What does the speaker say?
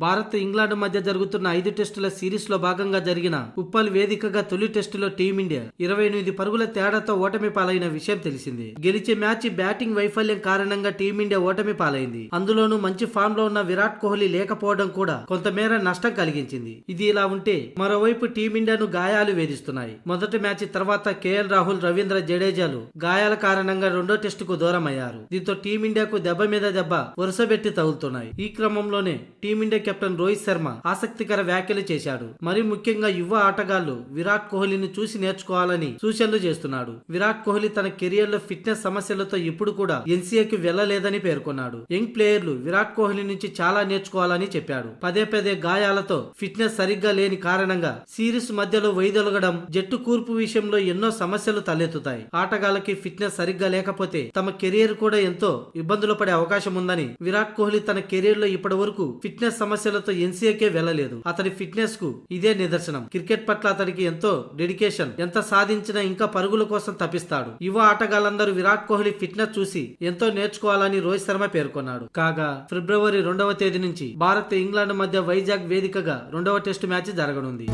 Bharat England మధ్య జరుగుతున్న 5 టెస్టుల సిరీస్ లో భాగంగా జరిగిన ఉప్పల్ వేదికగా తొలి టెస్టులో టీమిండియా 28 పరుగుల తేడాతో ఓటమి పాలైన విషయం తెలిసిందే. గెలిచే మ్యాచ్ బ్యాటింగ్ వైఫల్యం కారణంగా టీమిండియా ఓటమి పాలైంది. అందులోనూ మంచి ఫామ్ లో ఉన్న విరాట్ కోహ్లీ లేకపోవడం కూడా కొంతమేర నష్టం కలిగించింది. ఇది ఇలా ఉంటే మరోవైపు టీమిండియాను గాయాలు వేధిస్తున్నాయి. మొదటి మ్యాచ్ తర్వాత కేఎల్ రాహుల్, రవీంద్ర జడేజాలు గాయాల కారణంగా రెండో టెస్టుకు దూరం అయ్యారు. దీంతో టీమిండియాకు దెబ్బ మీద దెబ్బ వరుసబెట్టి తగులుతున్నాయి. ఈ క్రమంలోనే టీమిండియా కెప్టెన్ రోహిత్ శర్మ ఆసక్తికర వ్యాఖ్యలు చేశాడు. మరి ముఖ్యంగా యువ ఆటగాళ్లు విరాట్ కోహ్లీని చూసి నేర్చుకోవాలని సూచనలు చేస్తున్నాడు. విరాట్ కోహ్లీ తన కెరియర్ లో ఫిట్నెస్ సమస్యలతో ఇప్పుడు కూడా ఎన్సీఏకి వెళ్లలేదని పేర్కొన్నాడు. యంగ్ ప్లేయర్లు విరాట్ కోహ్లీ నుంచి చాలా నేర్చుకోవాలని చెప్పాడు. పదే పదే గాయాలతో ఫిట్నెస్ సరిగ్గా లేని కారణంగా సిరీస్ మధ్యలో వైదొలగడం, జట్టు కూర్పు విషయంలో ఎన్నో సమస్యలు తలెత్తుతాయి. ఆటగాళ్లకి ఫిట్నెస్ సరిగ్గా లేకపోతే తమ కెరియర్ కూడా ఎంతో ఇబ్బందులు పడే అవకాశం ఉందని విరాట్ కోహ్లీ తన కెరీర్ లో ఇప్పటి వరకు ఫిట్నెస్ సమస్యలతో ఎన్సీఏకే వెళ్లలేదు. అతడి ఫిట్నెస్ కు ఇదే నిదర్శనం. క్రికెట్ పట్ల అతడికి ఎంతో డెడికేషన్. ఎంత సాధించినా ఇంకా పరుగుల కోసం తప్పిస్తాడు. యువ ఆటగాళ్లందరూ విరాట్ కోహ్లీ ఫిట్నెస్ చూసి ఎంతో నేర్చుకోవాలని రోహిత్ శర్మ పేర్కొన్నాడు. కాగా ఫిబ్రవరి 2వ తేదీ నుంచి భారత్ ఇంగ్లాండ్ మధ్య వైజాగ్ వేదికగా 2వ టెస్టు మ్యాచ్ జరగనుంది.